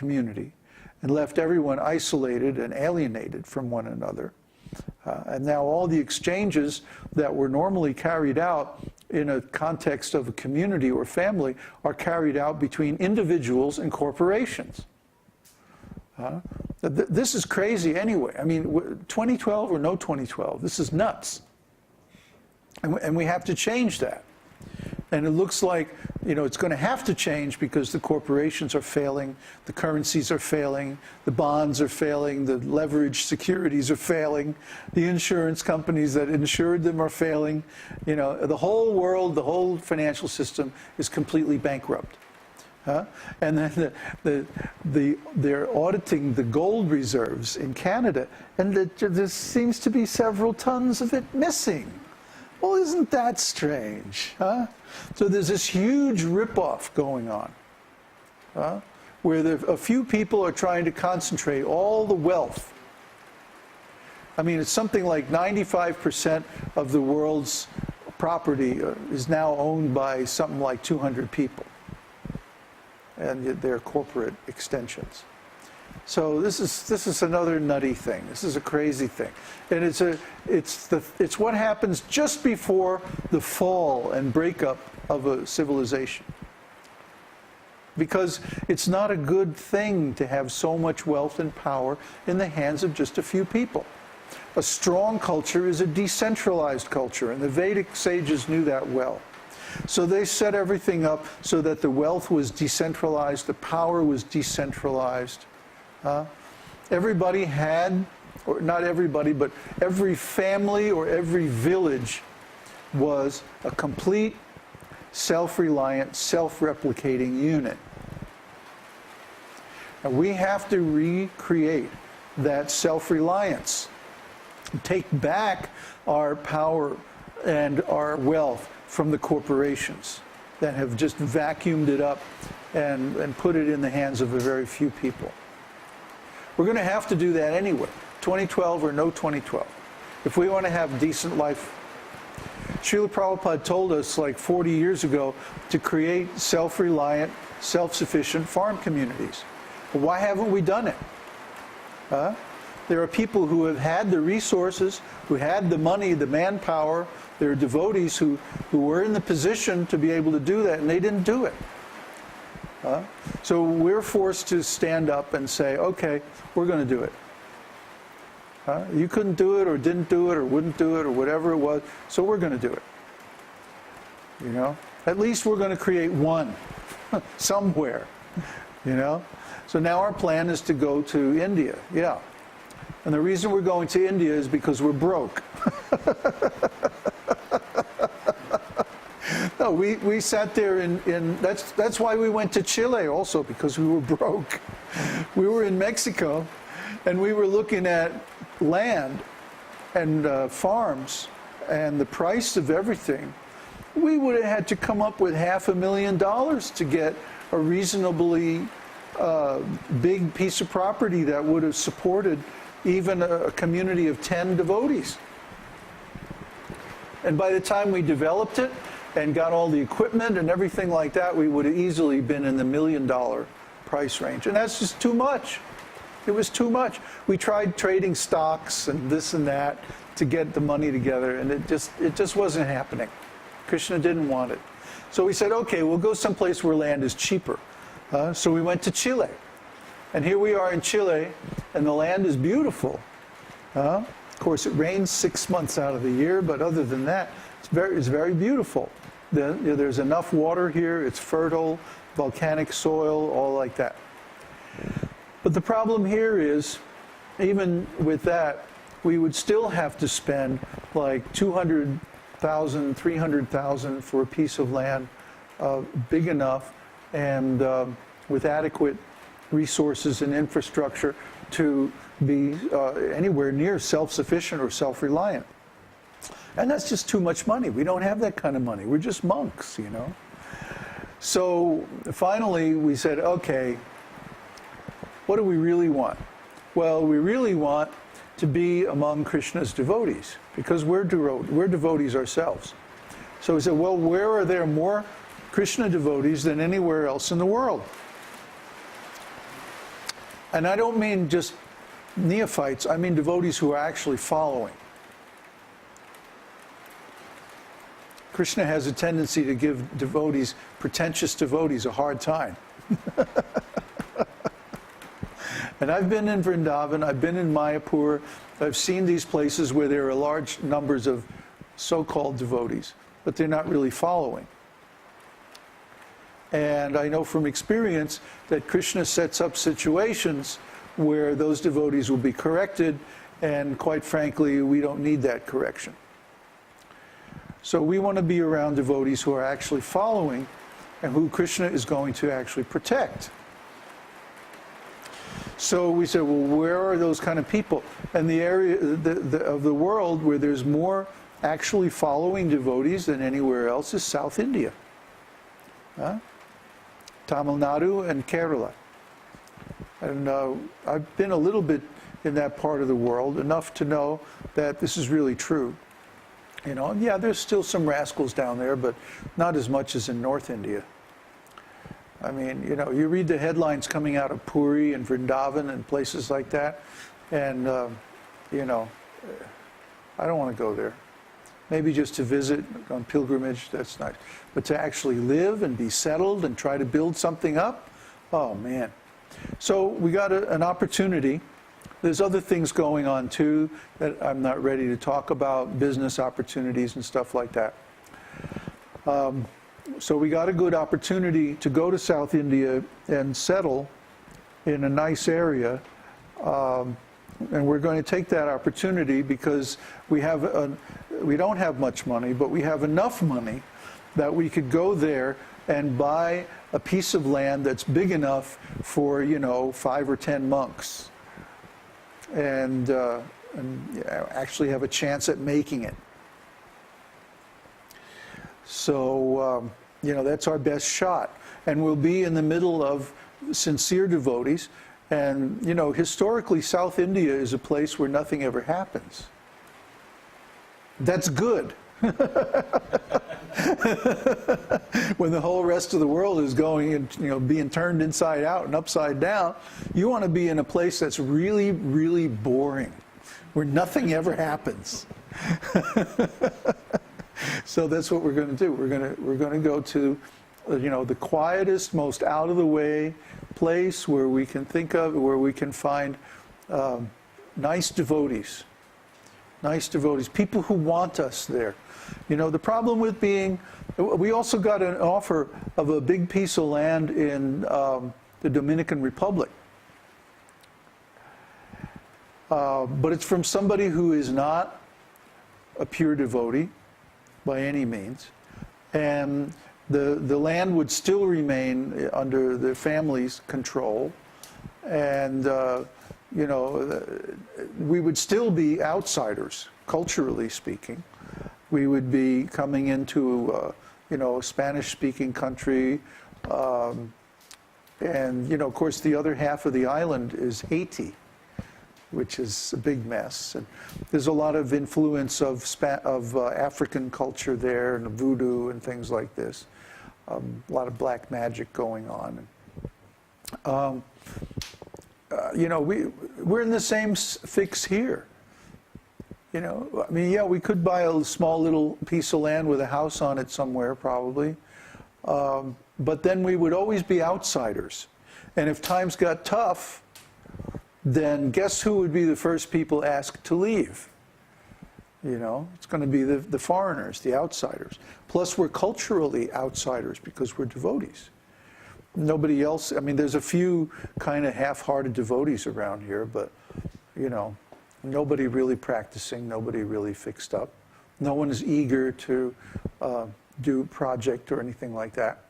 community and left everyone isolated and alienated from one another. And now all the exchanges that were normally carried out in a context of a community or family are carried out between individuals and corporations. This is crazy anyway. I mean, 2012 or no 2012, this is nuts. And we have to change that. And it looks like, you know, it's going to have to change because the corporations are failing, the currencies are failing, the bonds are failing, the leveraged securities are failing, the insurance companies that insured them are failing. You know, the whole world, the whole financial system is completely bankrupt. And then they're auditing the gold reserves in Canada, and there seems to be several tons of it missing. Well, isn't that strange? So there's this huge ripoff going on, where a few people are trying to concentrate all the wealth. I mean, it's something like 95% of the world's property is now owned by something like 200 people and their corporate extensions. So this is another nutty thing. This is a crazy thing, and it's what happens just before the fall and breakup of a civilization. Because it's not a good thing to have so much wealth and power in the hands of just a few people. A strong culture is a decentralized culture, and the Vedic sages knew that well. So they set everything up so that the wealth was decentralized, the power was decentralized. Everybody had, or not everybody, but every family or every village was a complete, self-reliant, self-replicating unit. And we have to recreate that self-reliance, take back our power and our wealth from the corporations that have just vacuumed it up and put it in the hands of a very few people. We're going to have to do that anyway, 2012 or no 2012, if we want to have decent life. Srila Prabhupada told us like 40 years ago to create self-reliant, self-sufficient farm communities. Well, why haven't we done it? There are people who have had the resources, who had the money, the manpower. There are devotees who were in the position to be able to do that, and they didn't do it. So we're forced to stand up and say, okay, we're going to do it. You couldn't do it, or didn't do it, or wouldn't do it, or whatever it was, so we're going to do it. You know? At least we're going to create one somewhere. You know? So now our plan is to go to India. Yeah. And the reason we're going to India is because we're broke. No, we sat there that's why we went to Chile also, because we were broke. We were in Mexico, and we were looking at land and farms and the price of everything. We would have had to come up with $500,000 to get a reasonably big piece of property that would have supported even a community of 10 devotees. And by the time we developed it and got all the equipment and everything like that, we would have easily been in the $1 million price range. And that's just too much. It was too much. We tried trading stocks and this and that to get the money together, and it just wasn't happening. Krishna didn't want it. So we said, okay, we'll go someplace where land is cheaper. So we went to Chile. And here we are in Chile, and the land is beautiful. Of course, it rains 6 months out of the year, but other than that, it's very beautiful. There's enough water here, it's fertile, volcanic soil, all like that. But the problem here is, even with that, we would still have to spend like $200,000, $300,000 for a piece of land big enough and with adequate resources and infrastructure to be anywhere near self-sufficient or self-reliant. And that's just too much money. We don't have that kind of money. We're just monks, you know. So finally we said, okay, what do we really want? Well, we really want to be among Krishna's devotees, because we're devotees ourselves. So we said, well, where are there more Krishna devotees than anywhere else in the world? And I don't mean just neophytes, I mean devotees who are actually following. Krishna has a tendency to give devotees, pretentious devotees, a hard time. And I've been in Vrindavan, I've been in Mayapur, I've seen these places where there are large numbers of so-called devotees, but they're not really following. And I know from experience that Krishna sets up situations where those devotees will be corrected, and quite frankly, we don't need that correction. So we want to be around devotees who are actually following and who Krishna is going to actually protect. So we said, well, where are those kind of people? And the area of the world where there's more actually following devotees than anywhere else is South India. Tamil Nadu and Kerala. And I've been a little bit in that part of the world, enough to know that this is really true. You know, yeah, there's still some rascals down there, but not as much as in North India. I mean, you know, you read the headlines coming out of Puri and Vrindavan and places like that, and, you know, I don't want to go there. Maybe just to visit on pilgrimage, that's nice. But to actually live and be settled and try to build something up, oh man. So we got an opportunity. There's other things going on too that I'm not ready to talk about, business opportunities and stuff like that. So we got a good opportunity to go to South India and settle in a nice area. And we're going to take that opportunity because we don't have much money, but we have enough money that we could go there and buy a piece of land that's big enough for, you know, 5 or 10 monks. And actually have a chance at making it. So, you know, that's our best shot. And we'll be in the middle of sincere devotees. And, you know, historically, South India is a place where nothing ever happens. That's good. When the whole rest of the world is going and, you know, being turned inside out and upside down, you want to be in a place that's really, really boring, where nothing ever happens. So that's what we're going to do. We're going to go to, you know, the quietest, most out of the way place where we can think of, where we can find nice devotees. Nice devotees, people who want us there. You know, the problem with being, we also got an offer of a big piece of land in the Dominican Republic. But it's from somebody who is not a pure devotee by any means. And the land would still remain under the family's control. And you know, we would still be outsiders, culturally speaking. We would be coming into, you know, a Spanish-speaking country. And, you know, of course, the other half of the island is Haiti, which is a big mess. And there's a lot of influence of African culture there, and voodoo and things like this. A lot of black magic going on. You know, we're in the same fix here. You know, I mean, yeah, we could buy a small little piece of land with a house on it somewhere, probably. But then we would always be outsiders. And if times got tough, then guess who would be the first people asked to leave? You know, it's going to be the foreigners, the outsiders. Plus, we're culturally outsiders because we're devotees. Nobody else, I mean, there's a few kind of half-hearted devotees around here, but, you know, nobody really practicing, nobody really fixed up. No one is eager to do project or anything like that.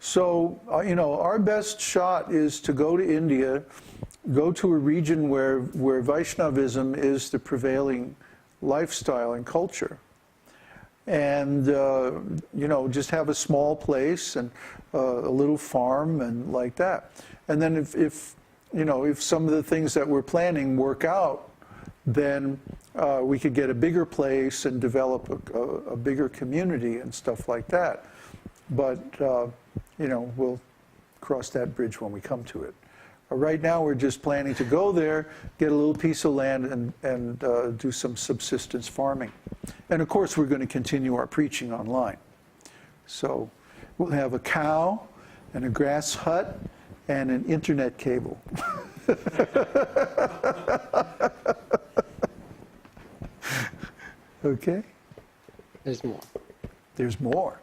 So, you know, our best shot is to go to India, go to a region where Vaishnavism is the prevailing lifestyle and culture. And, you know, just have a small place and a little farm and like that. And then if you know, if some of the things that we're planning work out, then we could get a bigger place and develop a bigger community and stuff like that. But, you know, we'll cross that bridge when we come to it. Right now we're just planning to go there, get a little piece of land and do some subsistence farming. And of course we're going to continue our preaching online. So we'll have a cow and a grass hut and an internet cable. Okay? There's more. There's more.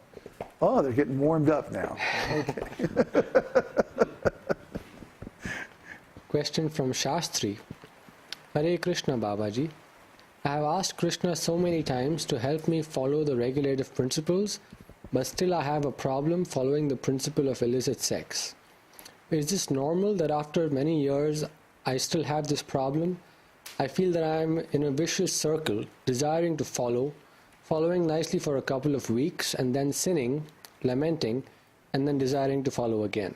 Oh, they're getting warmed up now. Okay. Question from Shastri. Hare Krishna Babaji. I have asked Krishna so many times to help me follow the regulative principles, but still I have a problem following the principle of illicit sex. Is this normal that after many years I still have this problem? I feel that I am in a vicious circle, desiring to following nicely for a couple of weeks, and then sinning, lamenting, and then desiring to follow again.